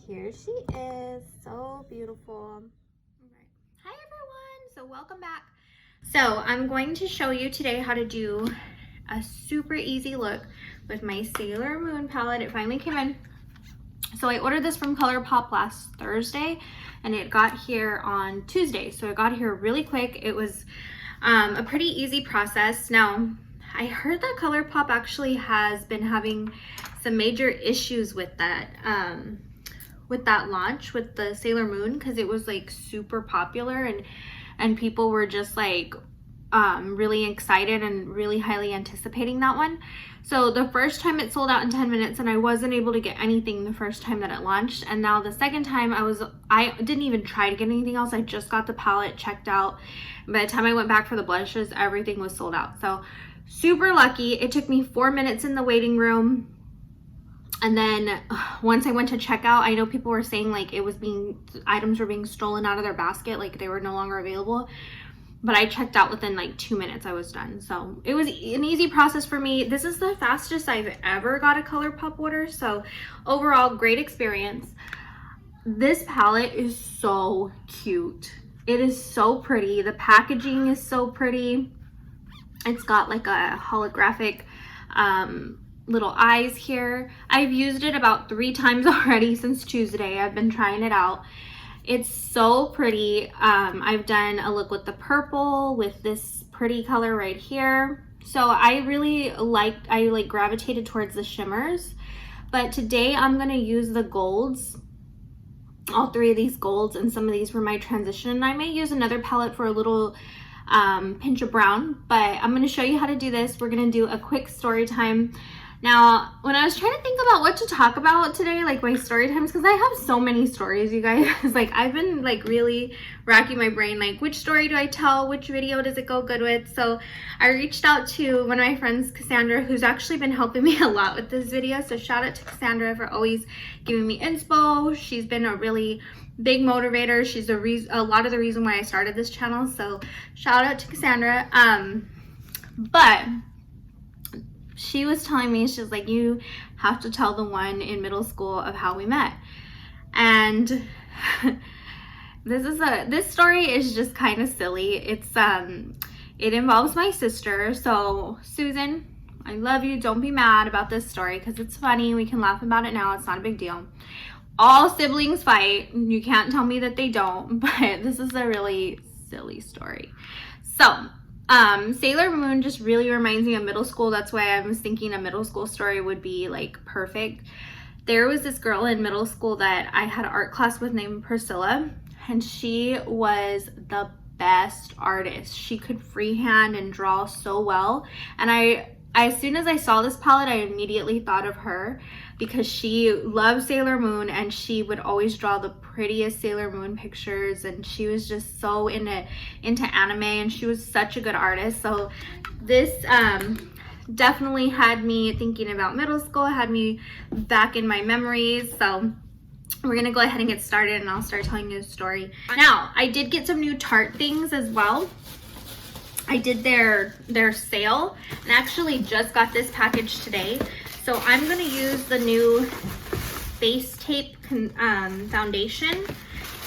here she is, so beautiful. Okay. Hi everyone, so welcome back. So I'm going to show you today how to do a super easy look with my Sailor Moon palette. It finally came in. So I ordered this from Colourpop last Thursday and it got here on Tuesday. So it got here really quick. It was a pretty easy process. Now, I heard that Colourpop actually has been having some major issues with that launch with the Sailor Moon, because it was like super popular and people were just like really excited and really highly anticipating that one. So the first time it sold out in 10 minutes and I wasn't able to get anything the first time that it launched. And now the second time I didn't even try to get anything else. I just got the palette checked out. By the time I went back for the blushes, everything was sold out. So super lucky. It took me 4 minutes in the waiting room. And then once I went to checkout, I know people were saying like items were being stolen out of their basket, like they were no longer available. But I checked out within like 2 minutes, I was done. So it was an easy process for me. This is the fastest I've ever got a Colourpop order. So overall, great experience. This palette is so cute. It is so pretty. The packaging is so pretty. It's got like a holographic little eyes here. I've used it about 3 times already since Tuesday. I've been trying it out. It's so pretty. I've done a look with the purple, with this pretty color right here. So I really gravitated towards the shimmers. But today I'm gonna use the golds, all 3 of these golds, and some of these for my transition. And I may use another palette for a little pinch of brown, but I'm gonna show you how to do this. We're gonna do a quick story time. Now, when I was trying to think about what to talk about today, like my story times, because I have so many stories, you guys, like I've been like really racking my brain, like which story do I tell, which video does it go good with? So I reached out to one of my friends, Cassandra, who's actually been helping me a lot with this video. So shout out to Cassandra for always giving me inspo. She's been a really big motivator. She's a lot of the reason why I started this channel. So shout out to Cassandra. But she was telling me, she's like, you have to tell the one in middle school of how we met. And this story is just kind of silly. It's it involves my sister. So Susan, I love you. Don't be mad about this story because it's funny. We can laugh about it now. It's not a big deal. All siblings fight. You can't tell me that they don't, but this is a really silly story. So Sailor Moon just really reminds me of middle school. That's why I was thinking a middle school story would be like perfect. There was this girl in middle school that I had art class with named Priscilla, and she was the best artist. She could freehand and draw so well. And as soon as I saw this palette, I immediately thought of her because she loved Sailor Moon and she would always draw the prettiest Sailor Moon pictures, and she was just so into anime, and she was such a good artist. So this definitely had me thinking about middle school, had me back in my memories. So we're gonna go ahead and get started and I'll start telling you the story. Now, I did get some new Tarte things as well. I did their sale and actually just got this package today. So I'm gonna use the new Face Tape foundation.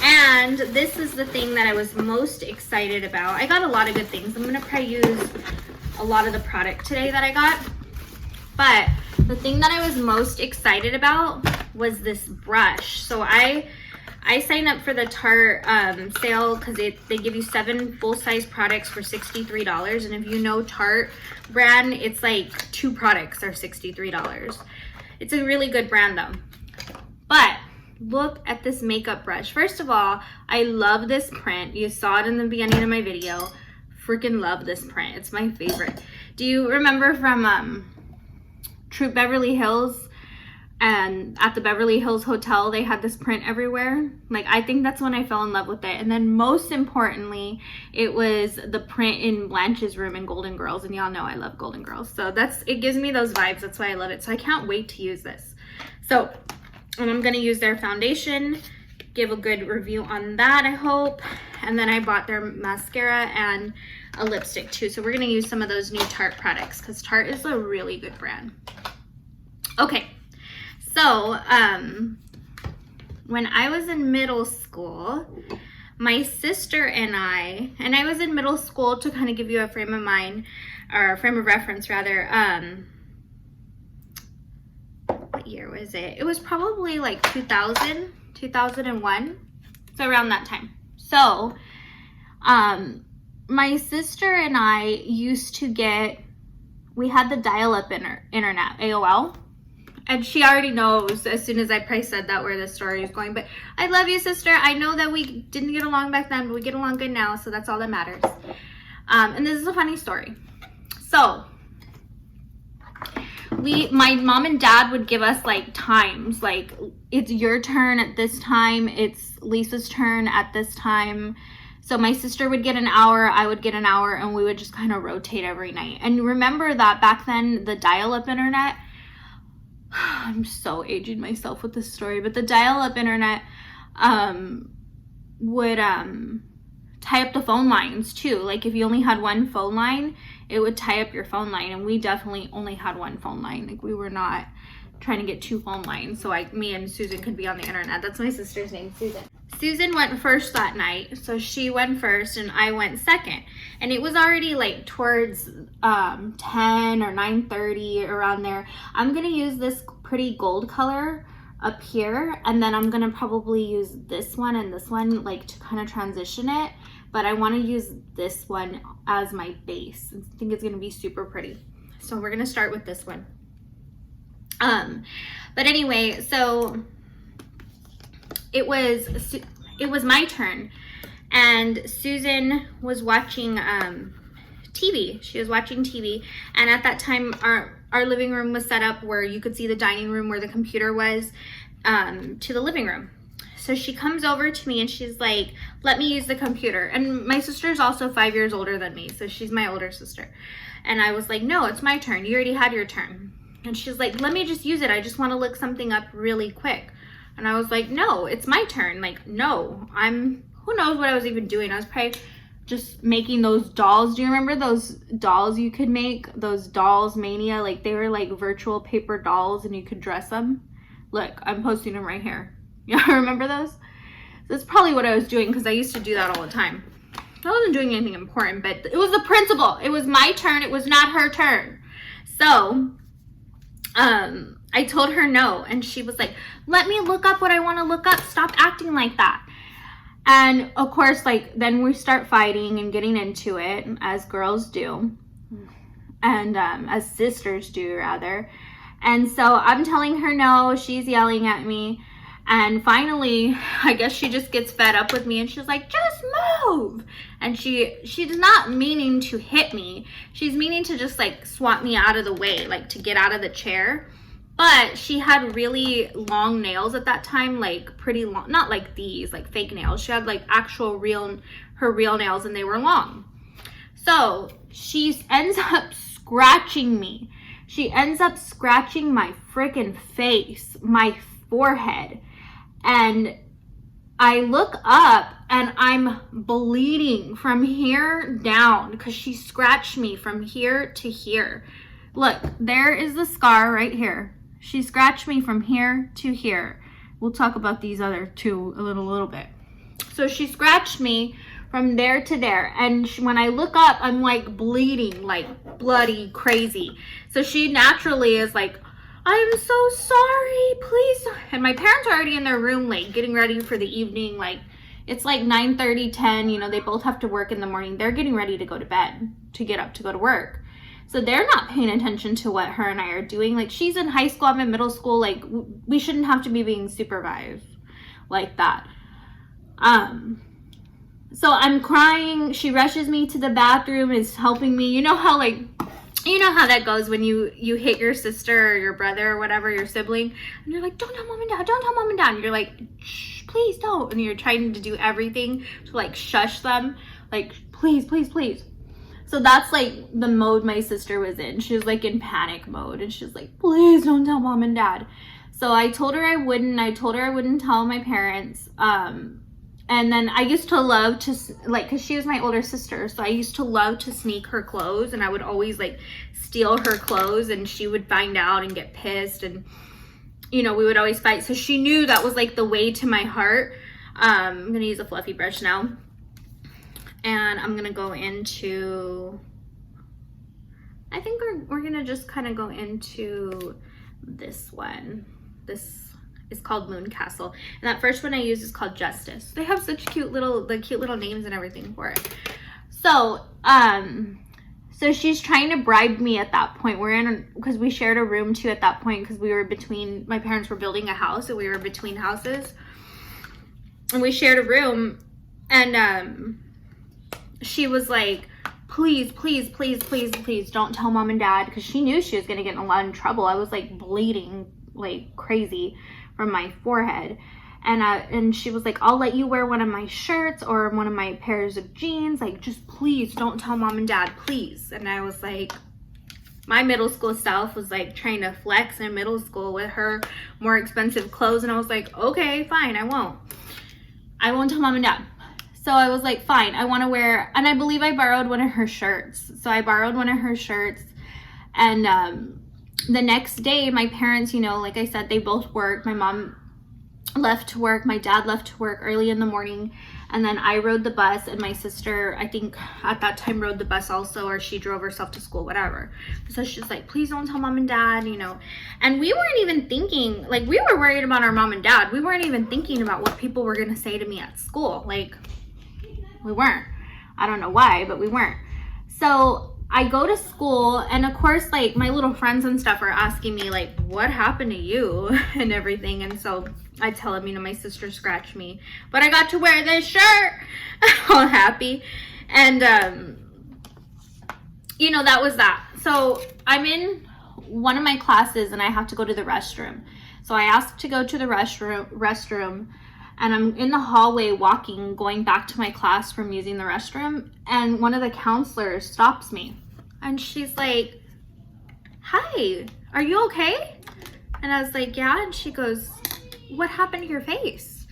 And this is the thing that I was most excited about. I got a lot of good things. I'm gonna probably use a lot of the product today that I got. But the thing that I was most excited about was this brush. So I signed up for the Tarte sale because they give you 7 full-size products for $63. And if you know Tarte brand, it's like 2 products are $63. It's a really good brand though. But look at this makeup brush. First of all, I love this print. You saw it in the beginning of my video. Freaking love this print. It's my favorite. Do you remember from Troop Beverly Hills? And at the Beverly Hills Hotel, they had this print everywhere. Like, I think that's when I fell in love with it. And then most importantly, it was the print in Blanche's room in Golden Girls. And y'all know I love Golden Girls. So it gives me those vibes. That's why I love it. So I can't wait to use this. So, and I'm gonna use their foundation, give a good review on that, I hope. And then I bought their mascara and a lipstick too. So we're gonna use some of those new Tarte products because Tarte is a really good brand. Okay. So, when I was in middle school, my sister and I was in middle school, to kind of give you a frame of mind, or a frame of reference rather. What year was it? It was probably like 2000, 2001. So around that time. So, my sister and I used to we had the dial-up internet, AOL. And she already knows as soon as I probably said that where this story is going. But I love you, sister. I know that we didn't get along back then, but we get along good now. So that's all that matters. And this is a funny story. So my mom and dad would give us like times. Like, it's your turn at this time. It's Lisa's turn at this time. So my sister would get an hour, I would get an hour, and we would just kind of rotate every night. And remember that back then, the dial-up internet, I'm so aging myself with this story, but the dial-up internet would tie up the phone lines too. Like, if you only had one phone line, it would tie up your phone line, and we definitely only had one phone line. Like, we were not trying to get two phone lines, so me and Susan could be on the internet. That's my sister's name, Susan. Susan went first that night, so she went first and I went second. And it was already like towards 10 or 9:30, around there. I'm gonna use this pretty gold color up here, and then I'm gonna probably use this one and this one, like, to kind of transition it. But I want to use this one as my base. I think it's gonna be super pretty. So we're gonna start with this one. But anyway, so it was my turn, and Susan was watching TV. She was watching TV, and at that time our living room was set up where you could see the dining room where the computer was, to the living room. So she comes over to me and she's like, let me use the computer. And my sister's also 5 years older than me, so she's my older sister. And I was like, no, it's my turn. You already had your turn. And she's like, let me just use it. I just want to look something up really quick. And I was like, no, it's my turn. Like, no, who knows what I was even doing. I was probably just making those dolls. Do you remember those dolls you could make? Those Dolls Mania, like, they were like virtual paper dolls and you could dress them. Look, I'm posting them right here. Yeah, remember those? That's probably what I was doing, because I used to do that all the time. I wasn't doing anything important, but it was the principle. It was my turn. It was not her turn. So, I told her no, and she was like, let me look up what I want to look up. Stop acting like that. And of course, like, then we start fighting and getting into it, as girls do, and as sisters do, rather. And so I'm telling her no, she's yelling at me, and finally, I guess she just gets fed up with me, and she's like, just move. And she's not meaning to hit me. She's meaning to just, like, swat me out of the way, like, to get out of the chair. But she had really long nails at that time, like, pretty long, not like these, like fake nails. She had, like, actual her real nails, and they were long. So she ends up scratching me. She ends up scratching my freaking face, my forehead. And I look up and I'm bleeding from here down because she scratched me from here to here. Look, there is the scar right here. She scratched me from here to here. We'll talk about these other two a little bit. So she scratched me from there to there. And when I look up, I'm like bleeding, like bloody crazy. So she naturally is like, I'm so sorry, please. And my parents are already in their room, like, getting ready for the evening. Like, it's like 9:30, 10, you know, they both have to work in the morning. They're getting ready to go to bed, to get up to go to work. So they're not paying attention to what her and I are doing. Like, she's in high school, I'm in middle school. Like, we shouldn't have to be being supervised like that. So I'm crying. She rushes me to the bathroom, is helping me. You know how, like, you know how that goes when you hit your sister or your brother or whatever, your sibling, and you're like, don't tell mom and dad, don't tell mom and dad. And you're like, shh, please don't. And you're trying to do everything to, like, shush them. Like, please, please, please. So that's, like, the mode my sister was in. She was, like, in panic mode. And she's like, please don't tell mom and dad. So I told her I wouldn't. I told her I wouldn't tell my parents. And then I used to love to, like, because she was my older sister, so I used to love to sneak her clothes, and I would always, like, steal her clothes, and she would find out and get pissed. And you know, we would always fight. So she knew that was like the way to my heart. I'm gonna use a fluffy brush now, and I'm gonna go into, I think we're gonna just kind of go into this one. This is called Moon Castle, and that first one I used is called Justice. They have such cute little names and everything for it. So so she's trying to bribe me at that point. We're in, because we shared a room too at that point, because we were between, my parents were building a house, and we were between houses, and we shared a room. And she was like, please, please, please, please, please don't tell mom and dad, because she knew she was going to get in a lot of trouble. I was like bleeding like crazy from my forehead. And she was like, I'll let you wear one of my shirts or one of my pairs of jeans. Like, just please don't tell mom and dad, please. And I was like, my middle school self was like trying to flex in middle school with her more expensive clothes. And I was like, okay, fine, I won't tell mom and dad. So I was like, fine, I want to wear, and I believe I borrowed one of her shirts. So I borrowed one of her shirts, and the next day, my parents, you know, like I said, they both worked. My mom left to work, my dad left to work early in the morning, and then I rode the bus, and my sister, I think at that time, rode the bus also, or she drove herself to school, whatever. So she's like, please don't tell mom and dad, you know. And we weren't even thinking, like, we were worried about our mom and dad. We weren't even thinking about what people were going to say to me at school. Like, we weren't. I don't know why, but we weren't. So I go to school, and of course, like, my little friends and stuff are asking me, like, what happened to you and everything. And so I tell them, you know, my sister scratched me, but I got to wear this shirt. All happy. And you know, that was that. So I'm in one of my classes, and I have to go to the restroom. So I asked to go to the restroom, and I'm in the hallway walking, going back to my class from using the restroom, and one of the counselors stops me, and she's like, hi, are you okay? And I was like, yeah. And she goes, what happened to your face?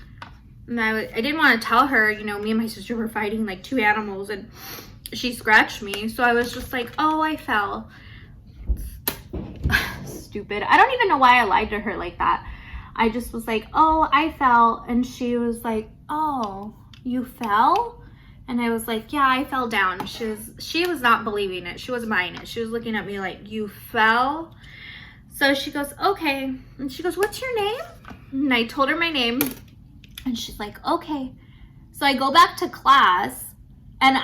And I didn't want to tell her, you know, me and my sister were fighting like two animals, and she scratched me. So I was just like, oh, I fell. Stupid. I don't even know why I lied to her like that. I just was like, oh, I fell. And she was like, oh, you fell? And I was like, yeah, I fell down. She was not believing it. She wasn't buying it. She was looking at me like, you fell? So she goes, okay. And she goes, what's your name? And I told her my name, and she's like, okay. So I go back to class, and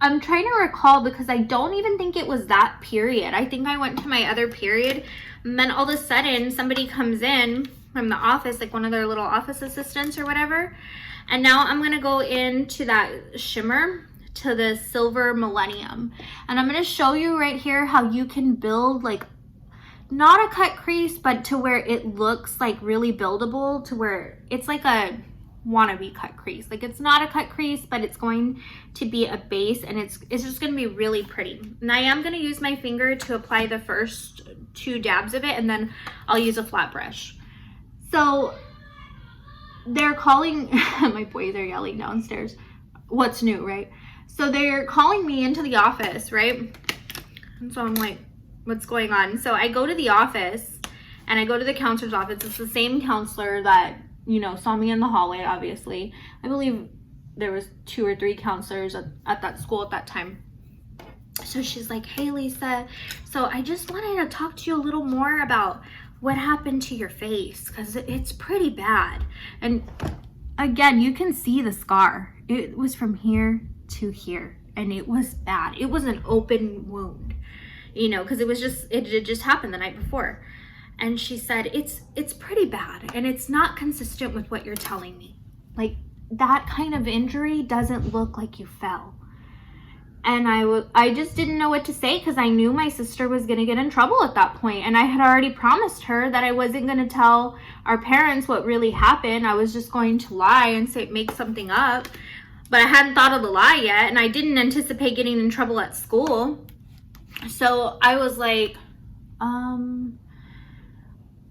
I'm trying to recall, because I don't even think it was that period. I think I went to my other period, and then all of a sudden somebody comes in from the office, like one of their little office assistants or whatever. And now I'm gonna go into that shimmer to the Silver Millennium, and I'm gonna show you right here how you can build like not a cut crease, but to where it looks like really buildable, to where it's like a wannabe cut crease. Like, it's not a cut crease, but it's going to be a base, and it's just going to be really pretty. And I am going to use my finger to apply the first two dabs of it, and then I'll use a flat brush. So they're calling, my boys are yelling downstairs, what's new, right? So they're calling me into the office, right? And so I'm like, what's going on? So I go to the office, and I go to the counselor's office. It's the same counselor that, you know, saw me in the hallway, obviously. I believe there was 2 or 3 counselors at that school at that time. So she's like, hey, Lisa, so I just wanted to talk to you a little more about what happened to your face, because it's pretty bad. And again, you can see the scar. It was from here to here, and it was bad. It was an open wound, you know, because it just happened the night before. And she said, it's pretty bad, and it's not consistent with what you're telling me. Like, that kind of injury doesn't look like you fell. And I just didn't know what to say, because I knew my sister was going to get in trouble at that point. And I had already promised her that I wasn't going to tell our parents what really happened. I was just going to lie and say, make something up. But I hadn't thought of the lie yet, and I didn't anticipate getting in trouble at school. So I was like,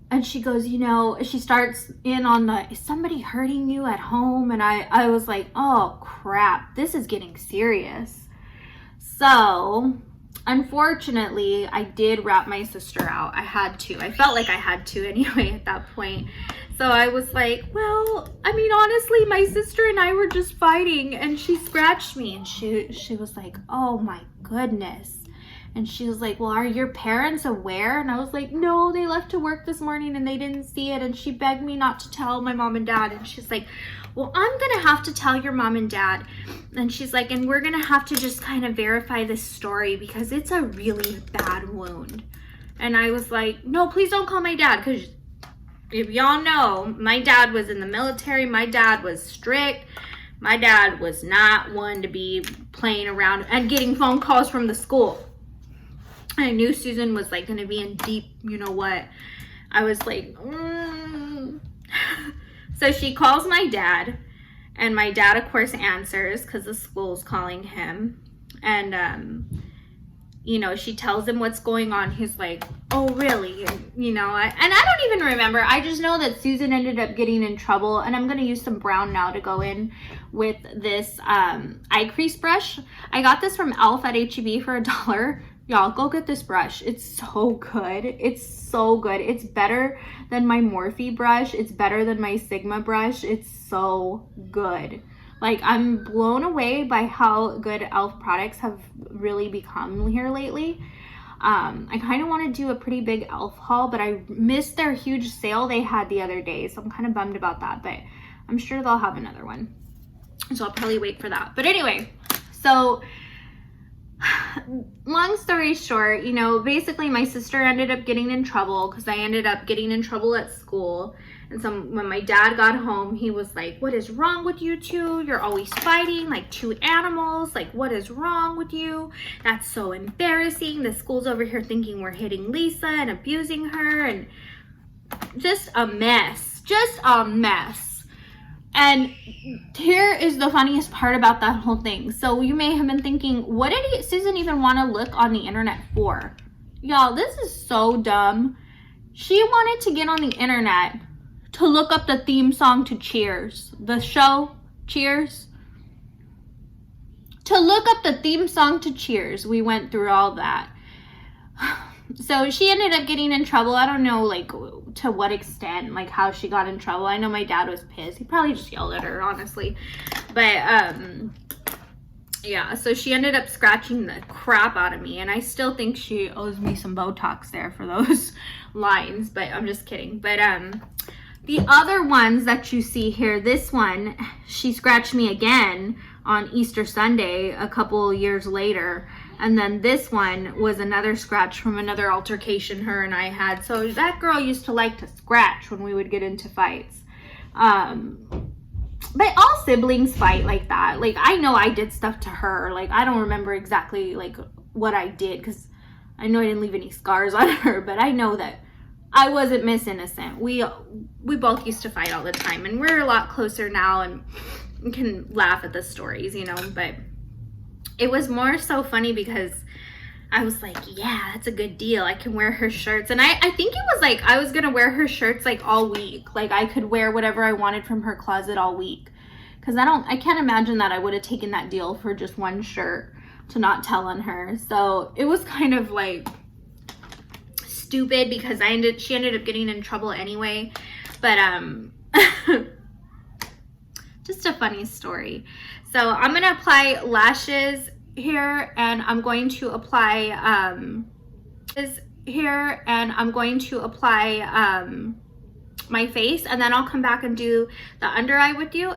and she goes, you know, she starts in on the, is somebody hurting you at home? And I was like, oh crap, this is getting serious. So unfortunately, I did rat my sister out. I had to. I felt like I had to anyway at that point. So I was like, well, I mean, honestly, my sister and I were just fighting and she scratched me. And she was like, oh my goodness. And she was like, well, are your parents aware? And I was like, no, they left to work this morning and they didn't see it. And she begged me not to tell my mom and dad. And she's like, well, I'm going to have to tell your mom and dad. And she's like, and we're going to have to just kind of verify this story because it's a really bad wound. And I was like, no, please don't call my dad. Because if y'all know, my dad was in the military. My dad was strict. My dad was not one to be playing around and getting phone calls from the school. I knew Susan was like going to be in deep, you know what. I was like, So she calls my dad, and my dad, of course, answers because the school's calling him. And, you know, she tells him what's going on. He's like, oh, really? And, you know, and I don't even remember. I just know that Susan ended up getting in trouble. And I'm going to use some brown now to go in with this eye crease brush. I got this from Elf at H-E-B for $1. Y'all, go get this brush. It's so good. It's so good. It's better than my Morphe brush. It's better than my Sigma brush. It's so good. Like, I'm blown away by how good Elf products have really become here lately. I kind of want to do a pretty big Elf haul, but I missed their huge sale they had the other day, so I'm kind of bummed about that, but I'm sure they'll have another one. So I'll probably wait for that. But anyway, so long story short, you know, basically my sister ended up getting in trouble because I ended up getting in trouble at school. And so when my dad got home, he was like, what is wrong with you two? You're always fighting like two animals. Like, what is wrong with you? That's so embarrassing. The school's over here thinking we're hitting Lisa and abusing her, and just a mess. Just a mess. And here is the funniest part about that whole thing. So you may have been thinking, what did Susan even want to look on the internet for? Y'all, this is so dumb. She wanted to get on the internet to look up the theme song to Cheers. The show, Cheers. To look up the theme song to Cheers. We went through all that. So she ended up getting in trouble. I don't know, like, to what extent, like, how she got in trouble. I know my dad was pissed. He probably just yelled at her, honestly. But, yeah, so she ended up scratching the crap out of me. And I still think she owes me some Botox there for those lines. But I'm just kidding. But, the other ones that you see here, this one, she scratched me again on Easter Sunday a couple years later. And then this one was another scratch from another altercation her and I had. So that girl used to like to scratch when we would get into fights. But all siblings fight like that. Like, I know I did stuff to her. Like, I don't remember exactly, like, what I did because I know I didn't leave any scars on her. But I know that I wasn't Miss Innocent. We both used to fight all the time. And we're a lot closer now and can laugh at the stories, you know. But it was more so funny because I was like, yeah, that's a good deal. I can wear her shirts. And I think it was like I was going to wear her shirts like all week. Like, I could wear whatever I wanted from her closet all week. Because I can't imagine that I would have taken that deal for just one shirt to not tell on her. So it was kind of like stupid because she ended up getting in trouble anyway. But just a funny story. So I'm going to apply lashes here, and I'm going to apply my face, and then I'll come back and do the under eye with you.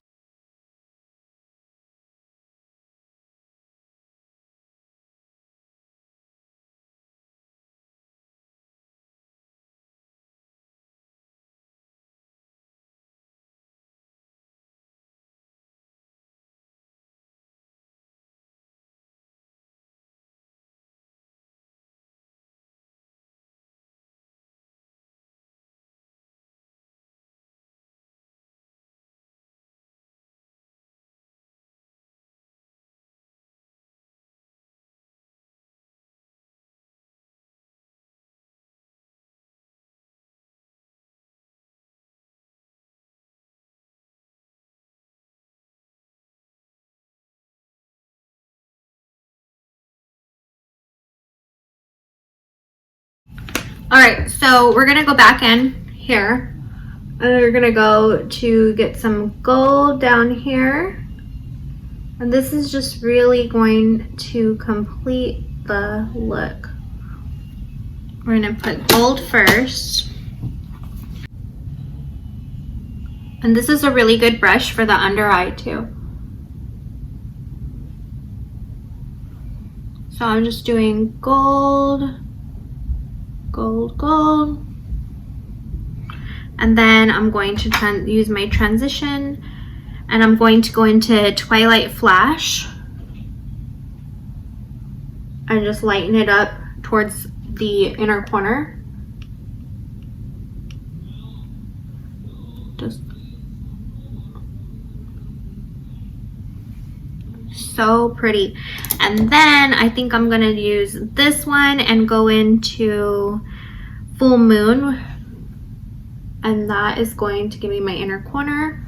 All right, so we're gonna go back in here and we're gonna go to get some gold down here. And this is just really going to complete the look. We're gonna put gold first. And this is a really good brush for the under eye too. So I'm just doing gold, gold, gold. And then I'm going to use my transition and I'm going to go into Twilight Flash and just lighten it up towards the inner corner. Just so pretty. And then I think I'm gonna use this one and go into Full Moon, and that is going to give me my inner corner.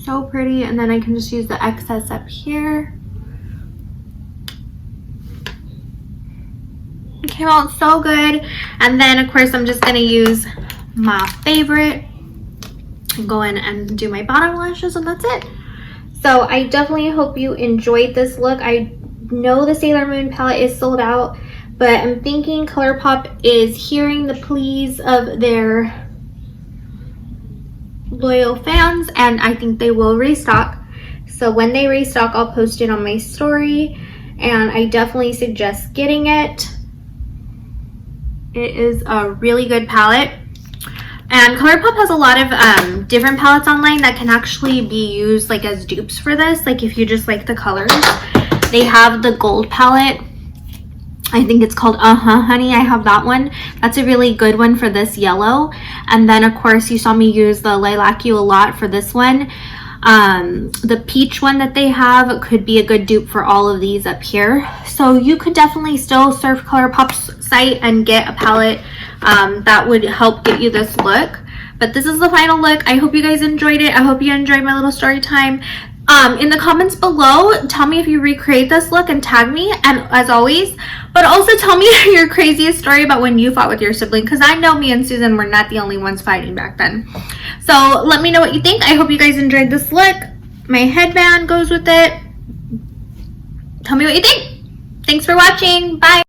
So pretty. And then I can just use the excess up here. It came out so good. And then of course I'm just gonna use my favorite and go in and do my bottom lashes, and that's it. So I definitely hope you enjoyed this look. I know the Sailor Moon palette is sold out, but I'm thinking Colourpop is hearing the pleas of their loyal fans, and I think they will restock. So when they restock, I'll post it on my story, and I definitely suggest getting it. It is a really good palette. And Colourpop has a lot of different palettes online that can actually be used like as dupes for this. Like if you just like the colors, they have the gold palette. I think it's called Honey. I have that one. That's a really good one for this yellow. And then of course you saw me use the Lilac You a lot for this one. The peach one that they have could be a good dupe for all of these up here. So you could definitely still surf Colourpop's site and get a palette that would help get you this look. But this is the final look. I hope you guys enjoyed it. I hope you enjoyed my little story time. In the comments below, tell me if you recreate this look and tag me, and as always, but also tell me your craziest story about when you fought with your sibling, because I know me and Susan were not the only ones fighting back then. So let me know what you think. I hope you guys enjoyed this look. My headband goes with it. Tell me what you think. Thanks for watching. Bye.